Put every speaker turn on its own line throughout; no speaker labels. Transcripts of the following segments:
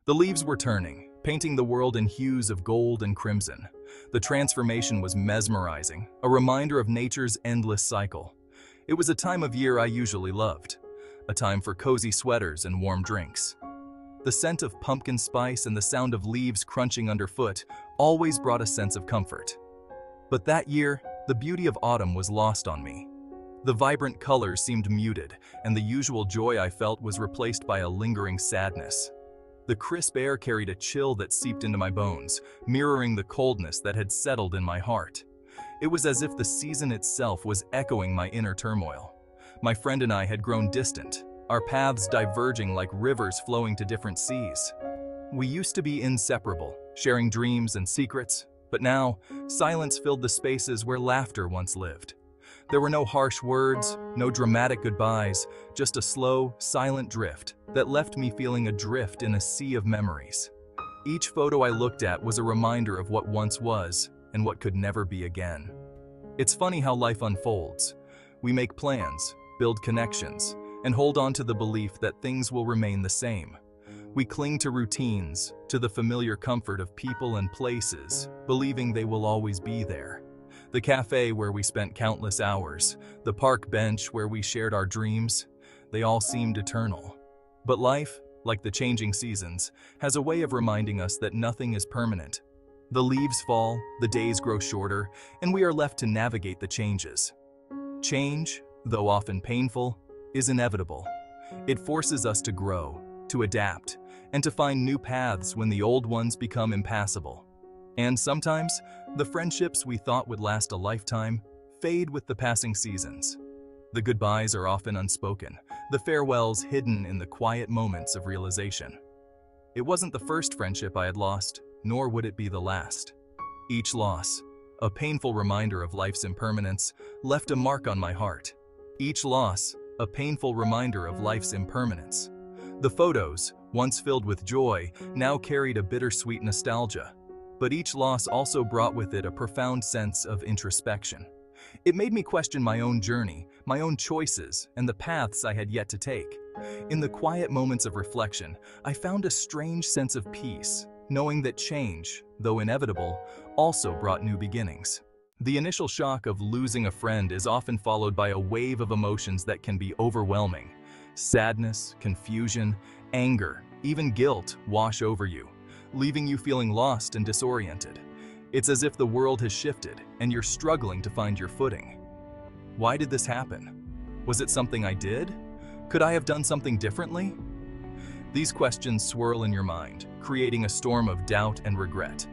The leaves were turning, painting the world in hues of gold and crimson. The transformation was mesmerizing, a reminder of nature's endless cycle. It was a time of year I usually loved, a time for cozy sweaters and warm drinks. The scent of pumpkin spice and the sound of leaves crunching underfoot always brought a sense of comfort. But that year, the beauty of autumn was lost on me. The vibrant colors seemed muted, and the usual joy I felt was replaced by a lingering sadness. The crisp air carried a chill that seeped into my bones, mirroring the coldness that had settled in my heart. It was as if the season itself was echoing my inner turmoil. My friend and I had grown distant, our paths diverging like rivers flowing to different seas. We used to be inseparable, sharing dreams and secrets, but now, silence filled the spaces where laughter once lived. There were no harsh words, no dramatic goodbyes, just a slow, silent drift that left me feeling adrift in a sea of memories. Each photo I looked at was a reminder of what once was and what could never be again. It's funny how life unfolds. We make plans, build connections, and hold on to the belief that things will remain the same. We cling to routines, to the familiar comfort of people and places, believing they will always be there. The cafe where we spent countless hours, the park bench where we shared our dreams, they all seemed eternal. But life, like the changing seasons, has a way of reminding us that nothing is permanent. The leaves fall, the days grow shorter, and we are left to navigate the changes. Change, though often painful, is inevitable. It forces us to grow, to adapt, and to find new paths when the old ones become impassable. And sometimes, the friendships we thought would last a lifetime fade with the passing seasons. The goodbyes are often unspoken, the farewells hidden in the quiet moments of realization. It wasn't the first friendship I had lost, nor would it be the last. Each loss, a painful reminder of life's impermanence, left a mark on my heart. Each loss, a painful reminder of life's impermanence. The photos, once filled with joy, now carried a bittersweet nostalgia. But each loss also brought with it a profound sense of introspection. It made me question my own journey, my own choices, and the paths I had yet to take. In the quiet moments of reflection, I found a strange sense of peace, knowing that change, though inevitable, also brought new beginnings. The initial shock of losing a friend is often followed by a wave of emotions that can be overwhelming. Sadness, confusion, anger, even guilt wash over you, leaving you feeling lost and disoriented. It's as if the world has shifted and you're struggling to find your footing. Why did this happen? Was it something I did? Could I have done something differently? These questions swirl in your mind, creating a storm of doubt and regret.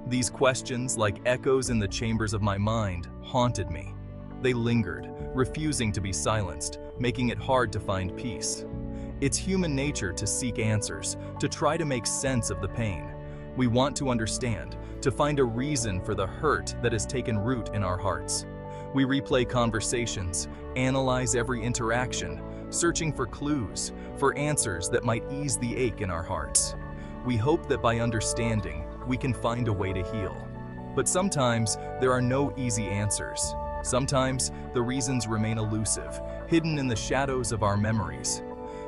These questions, like echoes in the chambers of my mind, haunted me. They lingered, refusing to be silenced, making it hard to find peace. It's human nature to seek answers, to try to make sense of the pain. We want to understand, to find a reason for the hurt that has taken root in our hearts. We replay conversations, analyze every interaction, searching for clues, for answers that might ease the ache in our hearts. We hope that by understanding, we can find a way to heal. But sometimes, there are no easy answers. Sometimes, the reasons remain elusive, hidden in the shadows of our memories.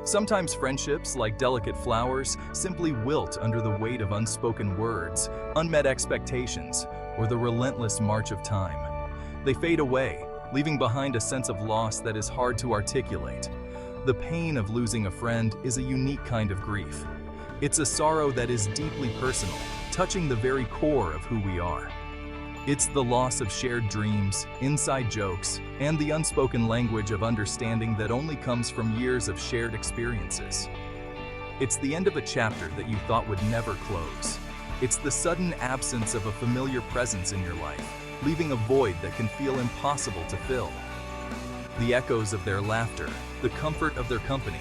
Sometimes friendships, like delicate flowers, simply wilt under the weight of unspoken words, unmet expectations, or the relentless march of time. They fade away, leaving behind a sense of loss that is hard to articulate. The pain of losing a friend is a unique kind of grief. It's a sorrow that is deeply personal, touching the very core of who we are. It's the loss of shared dreams, inside jokes, and the unspoken language of understanding that only comes from years of shared experiences. It's the end of a chapter that you thought would never close. It's the sudden absence of a familiar presence in your life, leaving a void that can feel impossible to fill. The echoes of their laughter, the comfort of their company,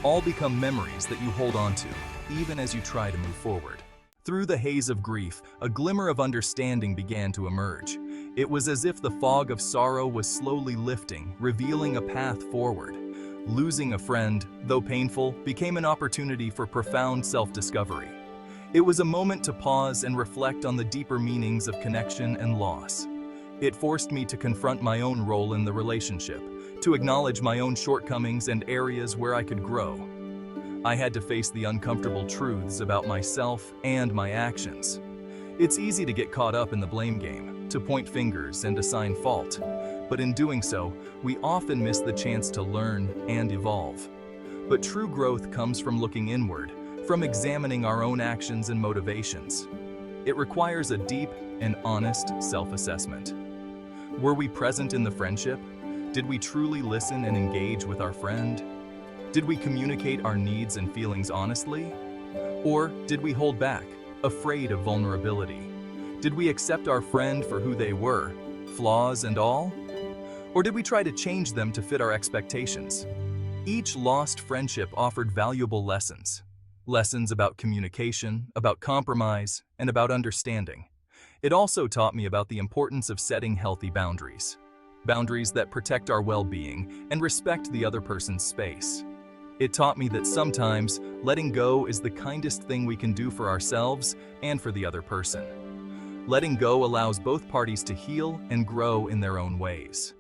all become memories that you hold on to, even as you try to move forward. Through the haze of grief, a glimmer of understanding began to emerge. It was as if the fog of sorrow was slowly lifting, revealing a path forward. Losing a friend, though painful, became an opportunity for profound self-discovery. It was a moment to pause and reflect on the deeper meanings of connection and loss. It forced me to confront my own role in the relationship, to acknowledge my own shortcomings and areas where I could grow. I had to face the uncomfortable truths about myself and my actions. It's easy to get caught up in the blame game, to point fingers and assign fault. But in doing so, we often miss the chance to learn and evolve. But true growth comes from looking inward, from examining our own actions and motivations. It requires a deep and honest self-assessment. Were we present in the friendship? Did we truly listen and engage with our friend? Did we communicate our needs and feelings honestly? Or did we hold back, afraid of vulnerability? Did we accept our friend for who they were, flaws and all? Or did we try to change them to fit our expectations? Each lost friendship offered valuable lessons. Lessons about communication, about compromise, and about understanding. It also taught me about the importance of setting healthy boundaries. Boundaries that protect our well-being and respect the other person's space. It taught me that sometimes letting go is the kindest thing we can do for ourselves and for the other person. Letting go allows both parties to heal and grow in their own ways.